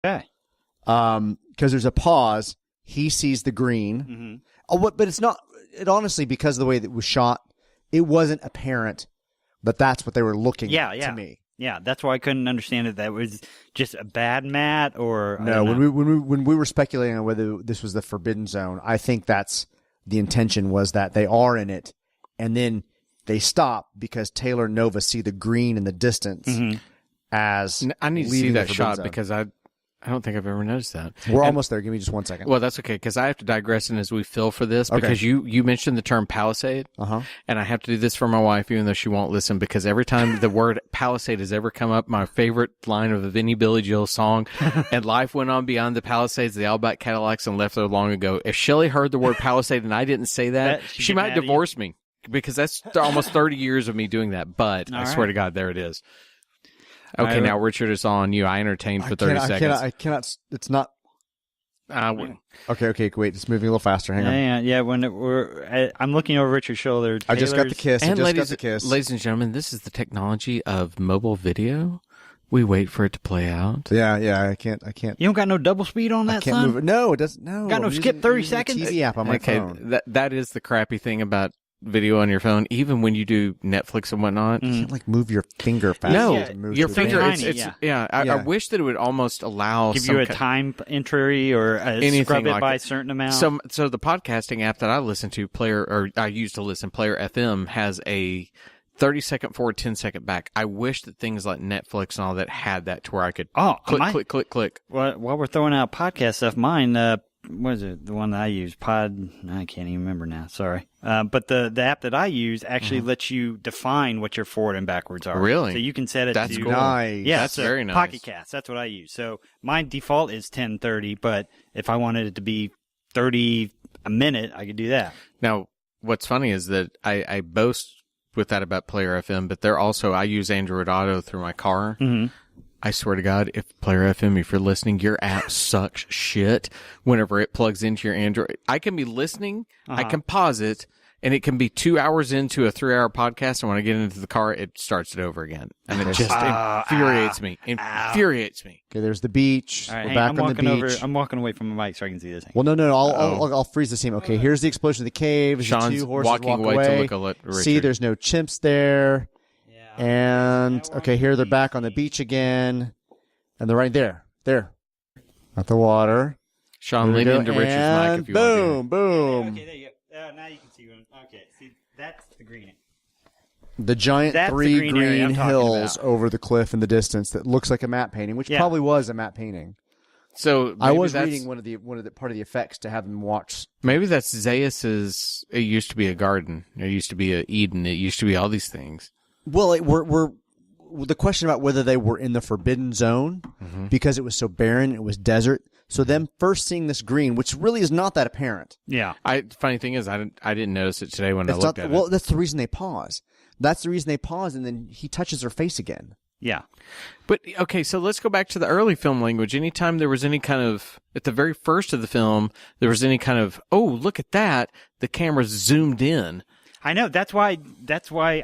Okay. Because there's a pause. He sees the green. Mm-hmm. Oh, but it's not. It honestly, because of the way that it was shot, it wasn't apparent that that's what they were looking at to me. Yeah, that's why I couldn't understand it. That was just a bad mat, or no. When we were speculating on whether this was the Forbidden Zone, I think that's the intention, was that they are in it, and then they stop because Taylor and Nova see the green in the distance. As I need to see that shot because I don't think I've ever noticed that. We're almost there. Give me just 1 second. Well, that's okay, because I have to digress in as we feel for this, because you mentioned the term Palisade, and I have to do this for my wife, even though she won't listen, because every time the word Palisade has ever come up, my favorite line of the Vinnie Billy Joel song, and life went on beyond the Palisades, the Outback Cadillacs, and left there long ago. If Shelley heard the word Palisade and I didn't say that she might divorce me, because that's almost 30 years of me doing that, but I swear to God, there it is. Okay, now Richard, it's on you. I entertained for 30 seconds. I cannot. It's not. Okay. Wait, it's moving a little faster. Hang on. Yeah. I'm looking over Richard's shoulder. I just got the kiss. And ladies and gentlemen, this is the technology of mobile video. We wait for it to play out. Yeah. I can't. You don't got no double speed on that, I can't move it. No, it doesn't. No. Got no skip 30 seconds. TV app on my phone. That is the crappy thing about video on your phone. Even when you do Netflix and whatnot, you can't move your finger fast. No, your finger. I wish that it would almost allow give you a time entry or scrub it by a certain amount. So the podcasting app that I listen to, I used to listen, Player FM, has a 30-second forward, 10-second back. I wish that things like Netflix and all that had that to where I could click. Well, while we're throwing out podcast stuff, mine. What is it? The one that I use, Pod. I can't even remember now. Sorry. But the app that I use actually lets you define what your forward and backwards are. Really? So you can set it That's to... cool. Nice. Yeah, that's very nice. Pocket Cast. That's what I use. So my default is 10:30, but if I wanted it to be 30 a minute, I could do that. Now, what's funny is that I boast with that about Player FM, but I use Android Auto through my car. Mm-hmm. I swear to God, if Player FM, if you're listening, your app sucks shit whenever it plugs into your Android. I can be listening, I can pause it, and it can be 2 hours into a 3-hour podcast, and when I get into the car, it starts it over again. And it just infuriates me. Okay, there's the beach. Right, We're back on the beach. I'm walking away from the mic so I can see this thing. Well, no. I'll freeze the scene. Okay, here's the explosion of the cave. Sean's the two horses walking walk away away. to look at Richard. See, there's no chimps there. And, okay, here they're back on the beach again. And they're right there. At the water. Sean, lean into Richard's mic if you want to. Boom. Okay, there you go. Now you can see one. Okay, see, that's the green. The giant three green hills about. over the cliff in the distance that looks like a matte painting, which probably was a matte painting. So I was reading one of the part of the effects to have them watch. Maybe that's Zeus's. It used to be a garden. It used to be a Eden. It used to be all these things. Well, we're the question about whether they were in the Forbidden Zone because it was so barren, it was desert. So them first seeing this green, which really is not that apparent. Yeah. Funny thing is, I didn't notice it today when I looked at it. Well, that's the reason they pause. And then he touches her face again. Yeah. But, okay, so let's go back to the early film language. Anytime there was any kind of, at the very first of the film, there was any kind of, oh, look at that, the camera zoomed in. I know. That's why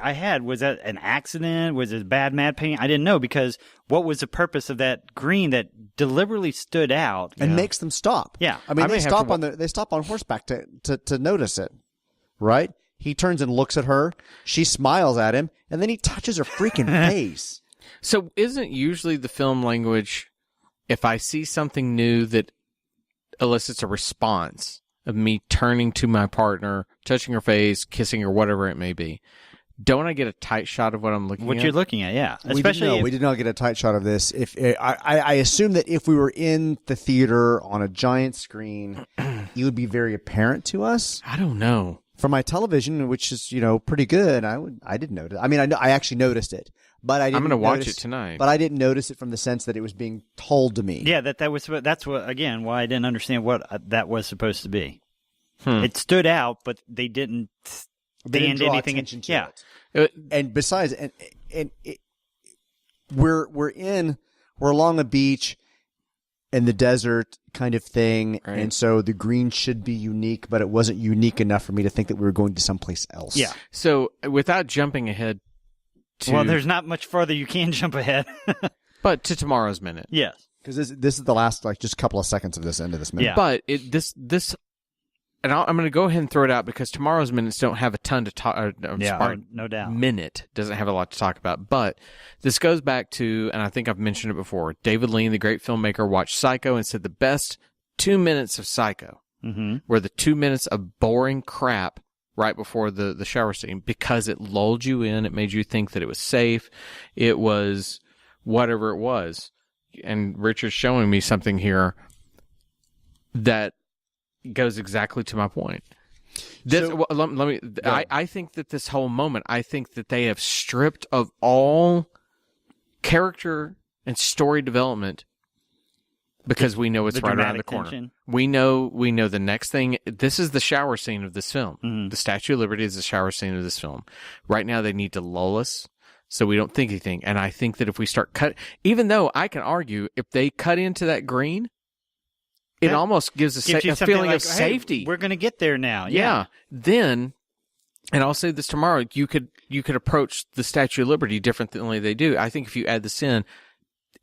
I had, was that an accident? Was it a bad matte painting? I didn't know, because what was the purpose of that green that deliberately stood out? And makes them stop. Yeah. I mean, they stop on horseback to notice it, right? He turns and looks at her. She smiles at him, and then he touches her freaking face. So isn't usually the film language, if I see something new that elicits a response of me turning to my partner, touching her face, kissing her, whatever it may be, don't I get a tight shot of what I'm looking at? What you're looking at, yeah. We did not get a tight shot of this. I assume that if we were in the theater on a giant screen, it would be very apparent to us. I don't know. For my television, which is, pretty good, I didn't notice. I mean, I actually noticed it, but I didn't. I'm going to watch it tonight. But I didn't notice it from the sense that it was being told to me. Yeah, that's what, again, why I didn't understand what that was supposed to be. It stood out, but they didn't stand anything. Attention to it. And besides, we're along a beach in the desert kind of thing, right. And so the green should be unique, but it wasn't unique enough for me to think that we were going to someplace else. Yeah. So without jumping ahead to... Well, there's not much further you can jump ahead. But to tomorrow's minute. Yes. Because this is the last, like, just couple of seconds of this end of this minute. Yeah. But and I'm going to go ahead and throw it out because tomorrow's minutes don't have a ton to talk. No doubt. Minute doesn't have a lot to talk about. But this goes back to, and I think I've mentioned it before, David Lean, the great filmmaker, watched Psycho and said the best 2 minutes of Psycho were the 2 minutes of boring crap right before the shower scene, because it lulled you in. It made you think that it was safe. It was whatever it was. And Richard's showing me something here that goes exactly to my point. Let me. I think that this whole moment, I think that they have stripped of all character and story development because we know it's right around the corner. Tension. We know the next thing. This is the shower scene of this film. The Statue of Liberty is the shower scene of this film. Right now, they need to lull us so we don't think anything. And I think that if we start even though I can argue if they cut into that green, it almost gives a feeling of safety. Hey, we're going to get there now. Yeah. Then, and I'll say this tomorrow, you could approach the Statue of Liberty differently than they do. I think if you add this in,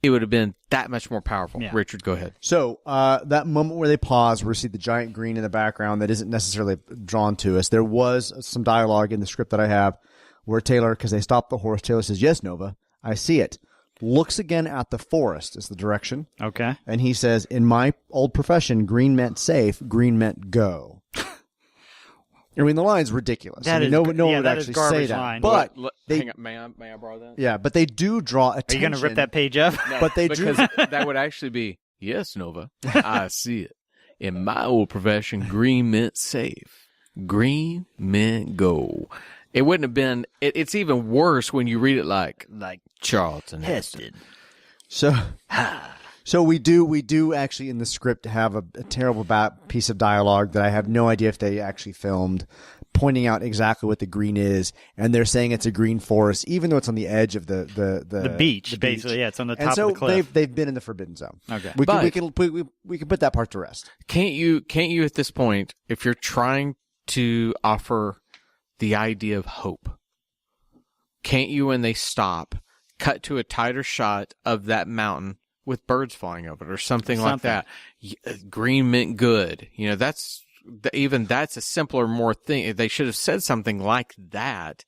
it would have been that much more powerful. Yeah. Richard, go ahead. So that moment where they pause, where we see the giant green in the background that isn't necessarily drawn to us, there was some dialogue in the script that I have where Taylor, because they stopped the horse, Taylor says, "Yes, Nova, I see it." Looks again at the forest is the direction. Okay. And he says, "In my old profession, green meant safe, green meant go." I mean, the line's ridiculous. No one would actually say that. Line. But hang on, may I borrow that? Yeah, but they do draw attention. Are you going to rip that page up? No, but they because do. that would actually be, "Yes, Nova, I see it. In my old profession, green meant safe. Green meant go." It wouldn't have been. It's even worse when you read it like Charlton Heston. So we do actually in the script have a terrible piece of dialogue that I have no idea if they actually filmed, pointing out exactly what the green is, and they're saying it's a green forest, even though it's on the edge of the beach, basically. Yeah, it's on the top of the cliff. They've been in the forbidden zone. Okay, we can put that part to rest. Can't you at this point, if you're trying to offer the idea of hope, can't you, when they stop, cut to a tighter shot of that mountain with birds flying over it or something like that? Green meant good. That's a simpler, more thing. They should have said something like that.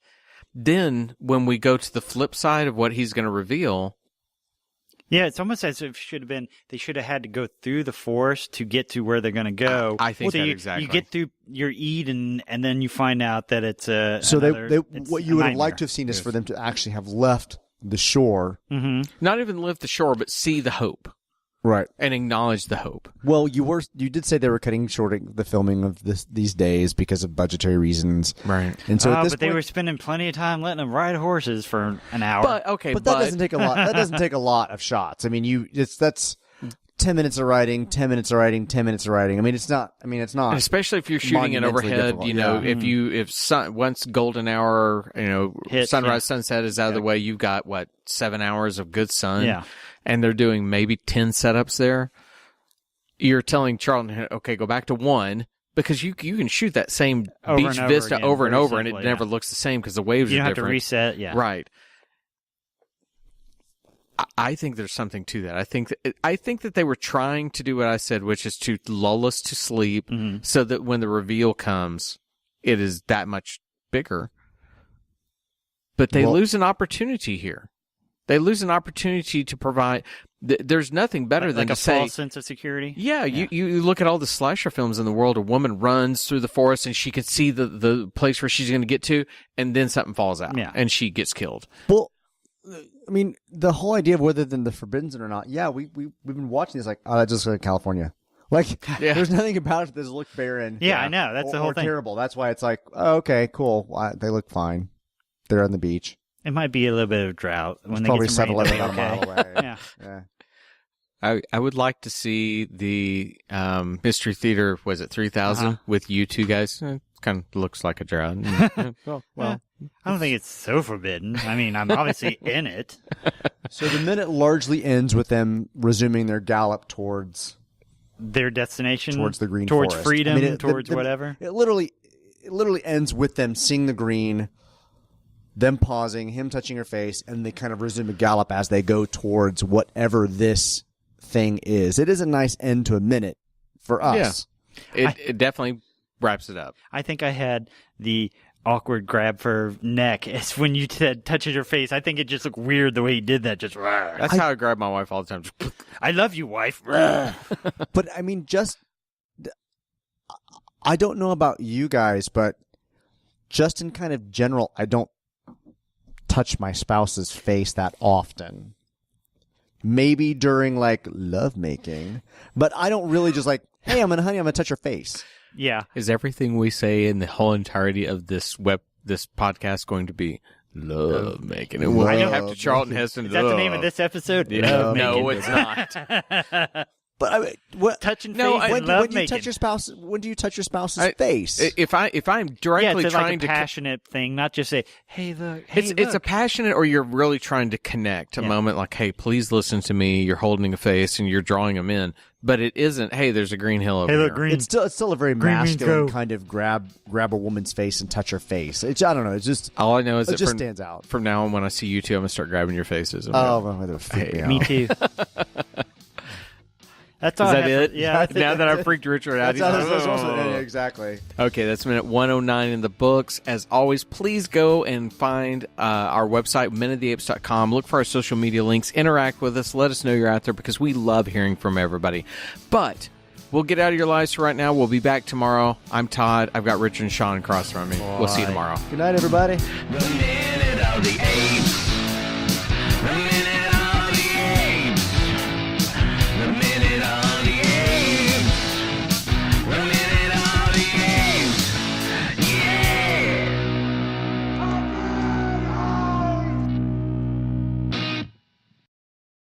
Then when we go to the flip side of what he's going to reveal. Yeah, it's almost as if they should have had to go through the forest to get to where they're going to go. I think exactly. You get through your Eden, and then you find out that it's So what you would have liked to have seen is for them to actually have left the shore. Mm-hmm. Not even live the shore, but see the hope. Right. And acknowledge the hope. Well, you did say they were cutting short the filming of these days because of budgetary reasons. Right. And so but they were spending plenty of time letting them ride horses for an hour. But that doesn't take a lot. That doesn't take a lot of shots. I mean, that's 10 minutes of riding, 10 minutes of riding, 10 minutes of riding. I mean, it's not. And especially if you're shooting it overhead, once golden hour, sunrise, sunset is out of the way, you've got 7 hours of good sun. Yeah. And they're doing maybe 10 setups there. You're telling Charlton, okay, go back to 1, because you can shoot that same beach vista over and over, and it never looks the same because the waves are different. You don't have to reset, yeah. Right. I think there's something to that. I think that they were trying to do what I said, which is to lull us to sleep, so that when the reveal comes, it is that much bigger. But they lose an opportunity here. They lose an opportunity to provide. There's nothing better than to say, false sense of security. Yeah, you look at all the slasher films in the world. A woman runs through the forest and she can see the place where she's going to get to, and then something falls out, and she gets killed. Well, I mean, the whole idea of whether the Forbidden Zone or not. Yeah, we've been watching this that just like California. There's nothing about it that look barren. Yeah, I know. That's the whole thing. Terrible. That's why it's like, oh, okay, cool. They look fine. They're on the beach. It might be a little bit of drought when they probably get some rain. About a mile away. Yeah. I would like to see the Mystery Theater. Was it 3000 with you two guys? Kind of looks like a drought. Well, I don't think it's so forbidden. I mean, I'm obviously in it. So the minute largely ends with them resuming their gallop towards their destination, towards the green towards forest. freedom, towards whatever. It literally ends with them seeing the green. Them pausing, him touching her face, and they kind of resume a gallop as they go towards whatever this thing is. It is a nice end to a minute for us. Yeah. It definitely wraps it up. I think I had the awkward grab for neck. It's when you said touches your face. I think it just looked weird the way he did that. Just that's how I grab my wife all the time. I love you, wife. But I mean, I don't know about you guys, but just in kind of general, I don't touch my spouse's face that often. Maybe during like lovemaking, but I don't really just like, hey, I'm gonna touch your face. Yeah. Is everything we say in the whole entirety of this podcast going to be love making? And we'll have to Charlton Heston. Is that the name of this episode? Yeah. No, it's not. But I mean, what touching no, face? when do you touch your spouse? When do you touch your spouse's face? If I'm directly it's trying like a passionate thing, not just say, "Hey, look." It's a passionate, or you're really trying to connect a moment. Like, hey, please listen to me. You're holding a face and you're drawing them in. But it isn't. Hey, there's a green hill over here. Green. It's still a very masculine kind of grab a woman's face and touch her face. I don't know. It's just all I know is it just stands out. From now on, when I see you two, I'm gonna start grabbing your faces. Well, freak me out. Me too. That's all. Is that it? Yeah. Now that I freaked Richard out, exactly. Okay, that's minute 109 in the books. As always, please go and find our website, minuteoftheapes.com. Look for our social media links. Interact with us. Let us know you're out there because we love hearing from everybody. But we'll get out of your lives for right now. We'll be back tomorrow. I'm Todd. I've got Richard and Sean across from me. We'll see you tomorrow. Good night, everybody. The Minute of the Apes.